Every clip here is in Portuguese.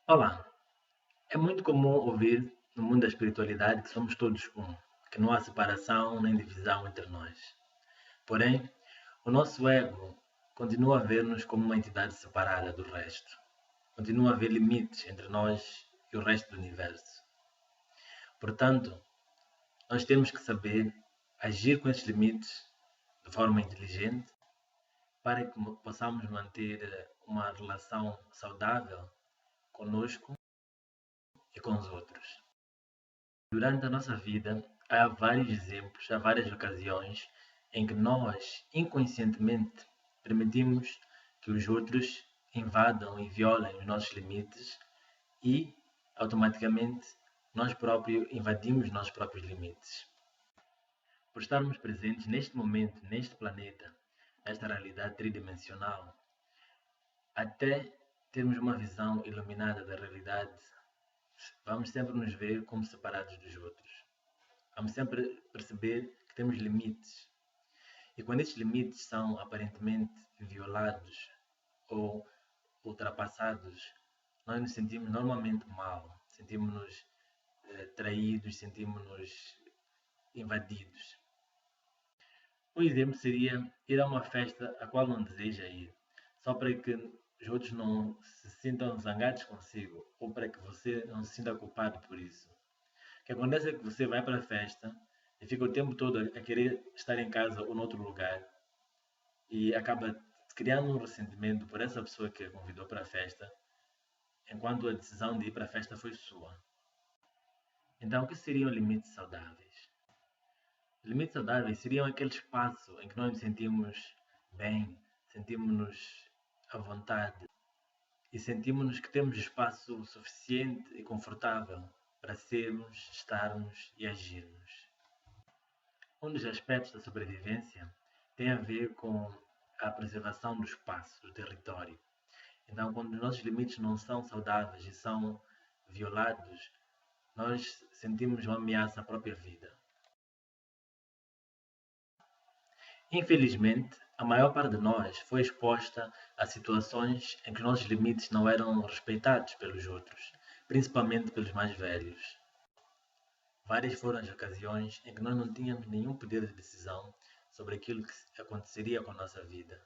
Olá, é muito comum ouvir no mundo da espiritualidade que somos todos um, que não há separação nem divisão entre nós. Porém, o nosso ego continua a ver-nos como uma entidade separada do resto. Continua a haver limites entre nós e o resto do universo. Portanto, nós temos que saber agir com esses limites de forma inteligente para que possamos manter uma relação saudável conosco e com os outros. Durante a nossa vida, há vários exemplos, há várias ocasiões em que nós, inconscientemente, permitimos que os outros invadam e violem os nossos limites e, automaticamente, nós próprios invadimos nossos próprios limites. Por estarmos presentes neste momento, neste planeta, nesta realidade tridimensional, até termos uma visão iluminada da realidade, vamos sempre nos ver como separados dos outros. Vamos sempre perceber que temos limites. E quando esses limites são aparentemente violados ou ultrapassados, nós nos sentimos normalmente mal, sentimos-nos traídos, sentimos-nos invadidos. Um exemplo seria ir a uma festa a qual não deseja ir, só para que os outros não se sintam zangados consigo ou para que você não se sinta culpado por isso. O que acontece é que você vai para a festa e fica o tempo todo a querer estar em casa ou noutro lugar e acaba criando um ressentimento por essa pessoa que a convidou para a festa, enquanto a decisão de ir para a festa foi sua. Então, o que seriam limites saudáveis? Limites saudáveis seriam aquele espaço em que nós nos sentimos bem, sentimos-nos à vontade e sentimos-nos que temos espaço suficiente e confortável para sermos, estarmos e agirmos. Um dos aspectos da sobrevivência tem a ver com a preservação do espaço, do território. Então, quando os nossos limites não são saudáveis e são violados, nós sentimos uma ameaça à própria vida. Infelizmente, a maior parte de nós foi exposta a situações em que os nossos limites não eram respeitados pelos outros, principalmente pelos mais velhos. Várias foram as ocasiões em que nós não tínhamos nenhum poder de decisão sobre aquilo que aconteceria com a nossa vida.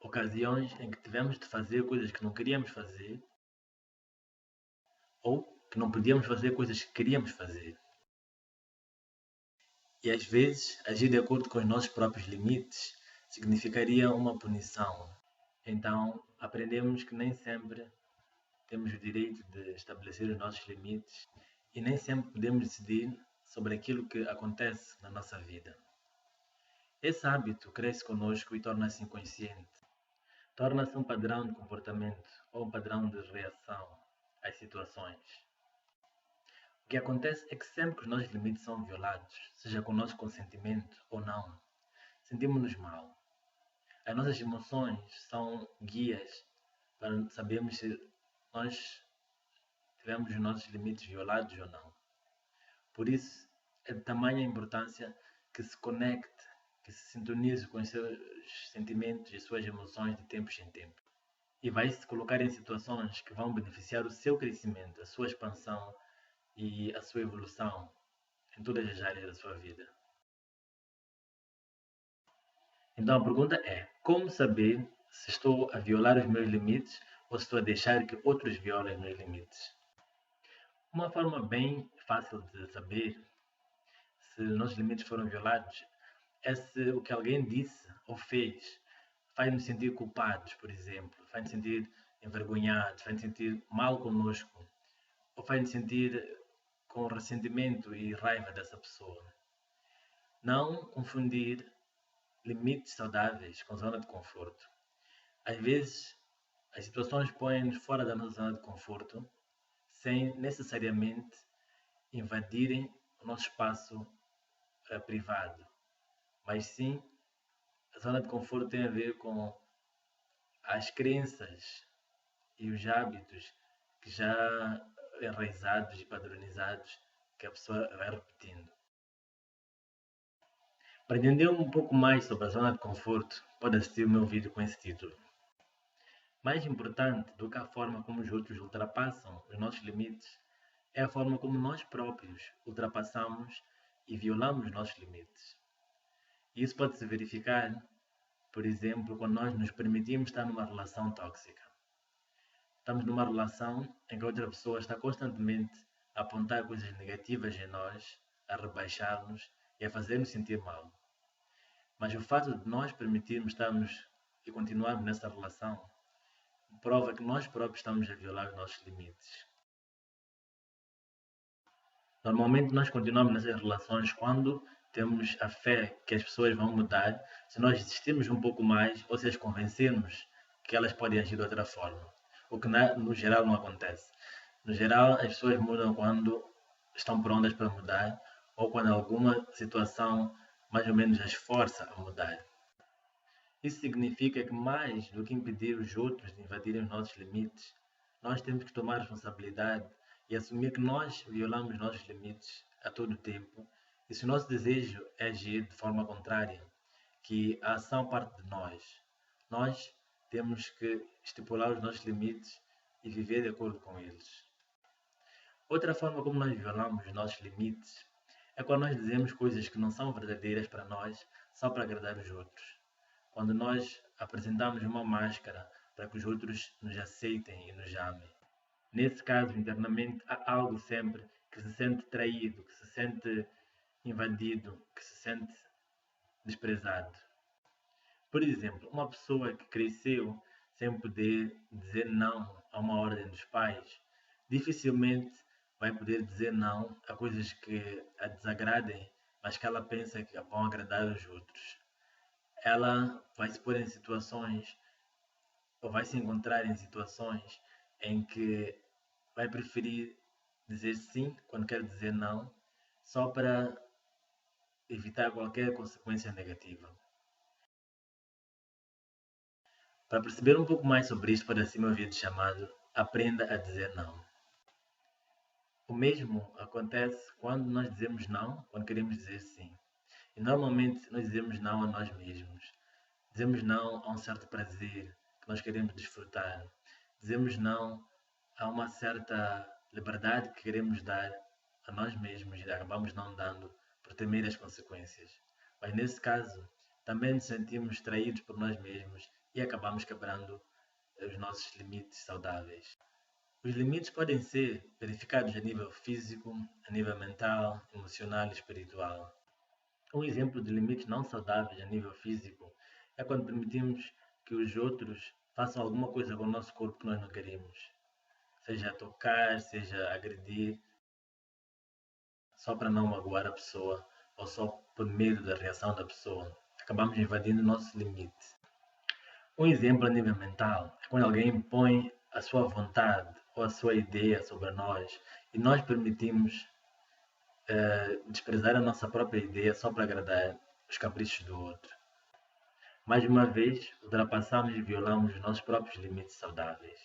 Ocasiões em que tivemos de fazer coisas que não queríamos fazer ou que não podíamos fazer coisas que queríamos fazer. E às vezes, agir de acordo com os nossos próprios limites significaria uma punição. Então, aprendemos que nem sempre temos o direito de estabelecer os nossos limites e nem sempre podemos decidir sobre aquilo que acontece na nossa vida. Esse hábito cresce conosco e torna-se inconsciente. Torna-se um padrão de comportamento ou um padrão de reação às situações. O que acontece é que sempre que os nossos limites são violados, seja com o nosso consentimento ou não, sentimos-nos mal. As nossas emoções são guias para sabermos se nós tivemos os nossos limites violados ou não. Por isso, é de tamanha importância que se conecte, que se sintonize com os seus sentimentos e suas emoções de tempos em tempos. E vai se colocar em situações que vão beneficiar o seu crescimento, a sua expansão e a sua evolução em todas as áreas da sua vida. Então a pergunta é: como saber se estou a violar os meus limites ou se estou a deixar que outros violem os meus limites? Uma forma bem fácil de saber se os nossos limites foram violados é se o que alguém disse ou fez faz-nos sentir culpados, por exemplo, faz-nos sentir envergonhados, faz-nos sentir mal connosco, ou faz-nos sentir com ressentimento e raiva dessa pessoa. Não confundir limites saudáveis com zona de conforto. Às vezes, as situações põem-nos fora da nossa zona de conforto sem necessariamente invadirem o nosso espaço privado, mas sim a zona de conforto tem a ver com as crenças e os hábitos que já enraizados e padronizados que a pessoa vai repetindo. Para entender um pouco mais sobre a zona de conforto, pode assistir o meu vídeo com esse título. Mais importante do que a forma como os outros ultrapassam os nossos limites é a forma como nós próprios ultrapassamos e violamos os nossos limites. Isso pode se verificar, por exemplo, quando nós nos permitimos estar numa relação tóxica. Estamos numa relação em que a outra pessoa está constantemente a apontar coisas negativas em nós, a rebaixar-nos e a fazer-nos sentir mal. Mas o fato de nós permitirmos estarmos e continuarmos nessa relação prova que nós próprios estamos a violar os nossos limites. Normalmente nós continuamos nessas relações quando temos a fé que as pessoas vão mudar, se nós insistirmos um pouco mais ou se as convencermos que elas podem agir de outra forma. O que no geral não acontece. No geral, as pessoas mudam quando estão prontas para mudar ou quando alguma situação mais ou menos as força a mudar. Isso significa que mais do que impedir os outros de invadirem os nossos limites, nós temos que tomar responsabilidade e assumir que nós violamos os nossos limites a todo tempo e se o nosso desejo é agir de forma contrária, que a ação parte de nós temos que estipular os nossos limites e viver de acordo com eles. Outra forma como nós violamos os nossos limites é quando nós dizemos coisas que não são verdadeiras para nós só para agradar os outros. Quando nós apresentamos uma máscara para que os outros nos aceitem e nos amem. Nesse caso, internamente, há algo sempre que se sente traído, que se sente invadido, que se sente desprezado. Por exemplo, uma pessoa que cresceu sem poder dizer não a uma ordem dos pais, dificilmente vai poder dizer não a coisas que a desagradem, mas que ela pensa que vão agradar os outros. Ela vai se pôr em situações, ou vai se encontrar em situações em que vai preferir dizer sim quando quer dizer não, só para evitar qualquer consequência negativa. Para perceber um pouco mais sobre isto, pode assim um vídeo chamado Aprenda a Dizer Não. O mesmo acontece quando nós dizemos não, quando queremos dizer sim. E normalmente nós dizemos não a nós mesmos. Dizemos não a um certo prazer que nós queremos desfrutar. Dizemos não a uma certa liberdade que queremos dar a nós mesmos e acabamos não dando por temer as consequências. Mas nesse caso, também nos sentimos traídos por nós mesmos e acabamos quebrando os nossos limites saudáveis. Os limites podem ser verificados a nível físico, a nível mental, emocional e espiritual. Um exemplo de limites não saudáveis a nível físico é quando permitimos que os outros façam alguma coisa com o nosso corpo que nós não queremos. Seja tocar, seja agredir, só para não magoar a pessoa ou só por medo da reação da pessoa. Acabamos invadindo o nosso limite. Um exemplo a nível mental é quando alguém impõe a sua vontade ou a sua ideia sobre nós e nós permitimos desprezar a nossa própria ideia só para agradar os caprichos do outro. Mais uma vez, ultrapassamos e violamos os nossos próprios limites saudáveis.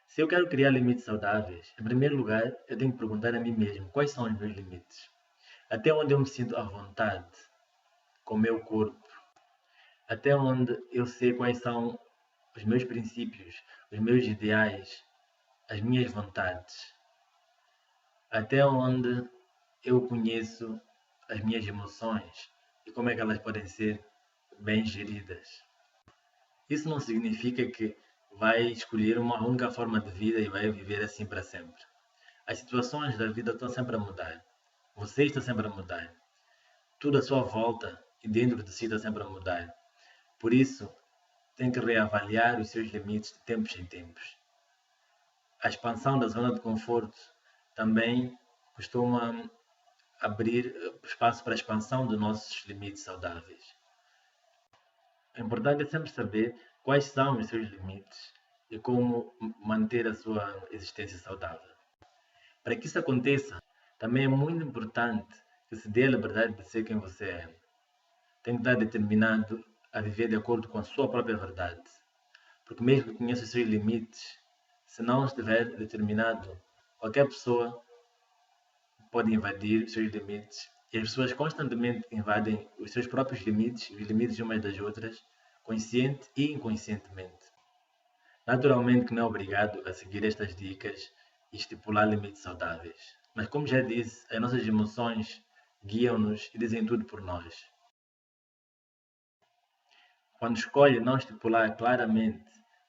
Se eu quero criar limites saudáveis, em primeiro lugar, eu tenho que perguntar a mim mesmo quais são os meus limites. Até onde eu me sinto à vontade com o meu corpo. Até onde eu sei quais são os meus princípios, os meus ideais, as minhas vontades. Até onde eu conheço as minhas emoções e como é que elas podem ser bem geridas. Isso não significa que vai escolher uma única forma de vida e vai viver assim para sempre. As situações da vida estão sempre a mudar. Você está sempre a mudar. Tudo à sua volta e dentro de si está sempre a mudar. Por isso, tem que reavaliar os seus limites de tempos em tempos. A expansão da zona de conforto também costuma abrir espaço para a expansão dos nossos limites saudáveis. O importante é sempre saber quais são os seus limites e como manter a sua existência saudável. Para que isso aconteça, também é muito importante que se dê a liberdade de ser quem você é. Tem que estar determinado a viver de acordo com a sua própria verdade. Porque mesmo que conheça os seus limites, se não estiver determinado, qualquer pessoa pode invadir os seus limites. E as pessoas constantemente invadem os seus próprios limites, os limites de umas das outras, consciente e inconscientemente. Naturalmente que não é obrigado a seguir estas dicas e estipular limites saudáveis. Mas como já disse, as nossas emoções guiam-nos e dizem tudo por nós. Quando escolhe não estipular claramente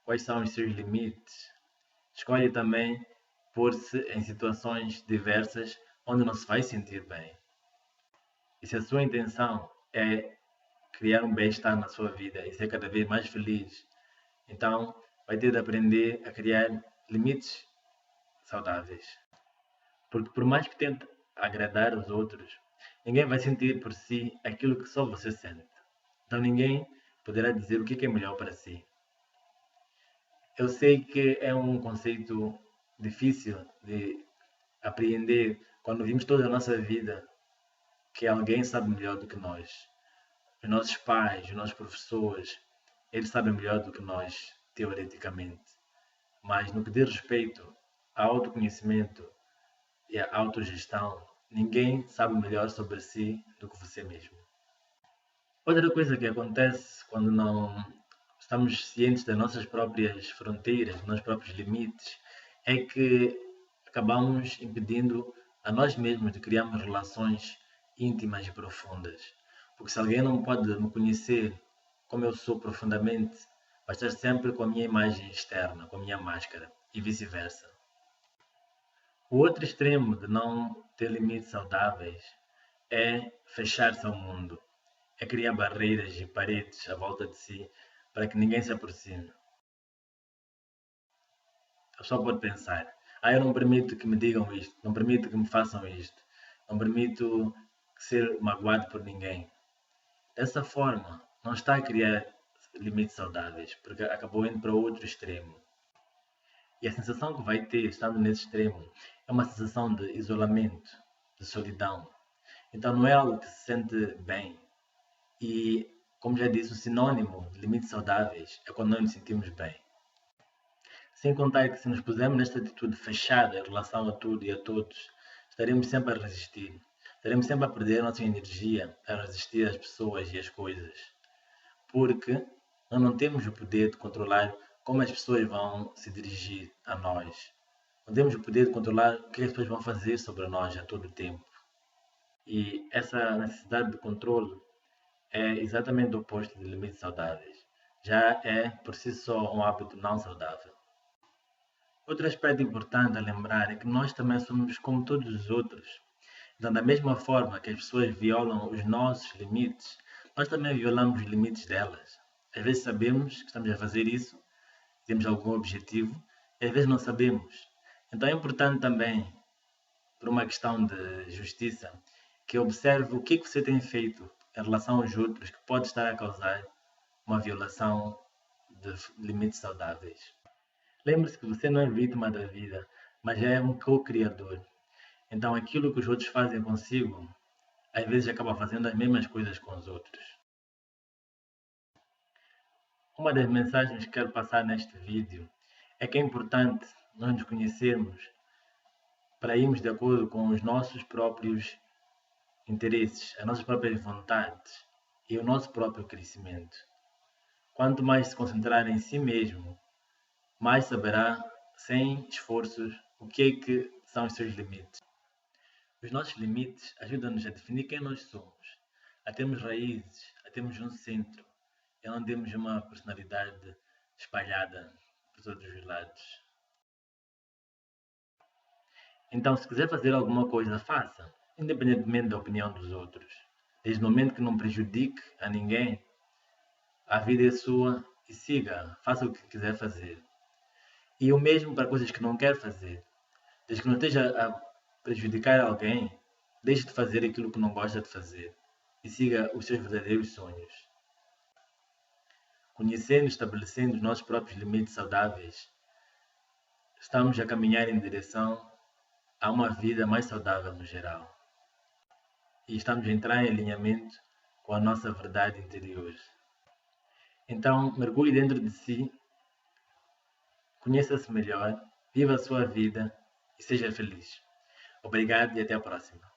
quais são os seus limites, escolhe também pôr-se em situações diversas onde não se vai sentir bem. E se a sua intenção é criar um bem-estar na sua vida e ser cada vez mais feliz, então vai ter de aprender a criar limites saudáveis. Porque por mais que tente agradar os outros, ninguém vai sentir por si aquilo que só você sente. Então ninguém poderá dizer o que é melhor para si. Eu sei que é um conceito difícil de apreender quando vimos toda a nossa vida que alguém sabe melhor do que nós. Os nossos pais, os nossos professores, eles sabem melhor do que nós, teoreticamente. Mas no que diz respeito ao autoconhecimento e à autogestão, ninguém sabe melhor sobre si do que você mesmo. Outra coisa que acontece quando não estamos cientes das nossas próprias fronteiras, dos nossos próprios limites, é que acabamos impedindo a nós mesmos de criarmos relações íntimas e profundas. Porque se alguém não pode me conhecer como eu sou profundamente, vai estar sempre com a minha imagem externa, com a minha máscara, e vice-versa. O outro extremo de não ter limites saudáveis é fechar-se ao mundo, é criar barreiras e paredes à volta de si para que ninguém se aproxime. A pessoa pode pensar, eu não permito que me digam isto, não permito que me façam isto, não permito ser magoado por ninguém. Dessa forma, não está a criar limites saudáveis, porque acabou indo para outro extremo. E a sensação que vai ter estando nesse extremo é uma sensação de isolamento, de solidão. Então não é algo que se sente bem. E, como já disse, o sinônimo de limites saudáveis é quando nós nos sentimos bem. Sem contar que se nos pusermos nesta atitude fechada em relação a tudo e a todos, estaremos sempre a resistir. Estaremos sempre a perder a nossa energia a resistir às pessoas e às coisas. Porque nós não temos o poder de controlar como as pessoas vão se dirigir a nós. Não temos o poder de controlar o que as pessoas vão fazer sobre nós a todo o tempo. E essa necessidade de controle é exatamente o oposto de limites saudáveis. Já é, por si só, um hábito não saudável. Outro aspecto importante a lembrar é que nós também somos como todos os outros. Então, da mesma forma que as pessoas violam os nossos limites, nós também violamos os limites delas. Às vezes sabemos que estamos a fazer isso, temos algum objetivo, e às vezes não sabemos. Então é importante também, por uma questão de justiça, que observe o que você tem feito em relação aos outros que pode estar a causar uma violação de limites saudáveis. Lembre-se que você não é vítima da vida, mas é um co-criador. Então aquilo que os outros fazem consigo, às vezes acaba fazendo as mesmas coisas com os outros. Uma das mensagens que quero passar neste vídeo é que é importante nós nos conhecermos para irmos de acordo com os nossos próprios interesses, as nossas próprias vontades e o nosso próprio crescimento. Quanto mais se concentrar em si mesmo, mais saberá, sem esforços, o que é que são os seus limites. Os nossos limites ajudam-nos a definir quem nós somos, a termos raízes, a termos um centro, e não termos uma personalidade espalhada por todos os lados. Então, se quiser fazer alguma coisa, faça, independentemente da opinião dos outros. Desde o momento que não prejudique a ninguém, a vida é sua e siga, faça o que quiser fazer. E o mesmo para coisas que não quer fazer. Desde que não esteja a prejudicar alguém, deixe de fazer aquilo que não gosta de fazer e siga os seus verdadeiros sonhos. Conhecendo e estabelecendo os nossos próprios limites saudáveis, estamos a caminhar em direção a uma vida mais saudável no geral. E estamos a entrar em alinhamento com a nossa verdade interior. Então, mergulhe dentro de si, conheça-se melhor, viva a sua vida e seja feliz. Obrigado e até a próxima.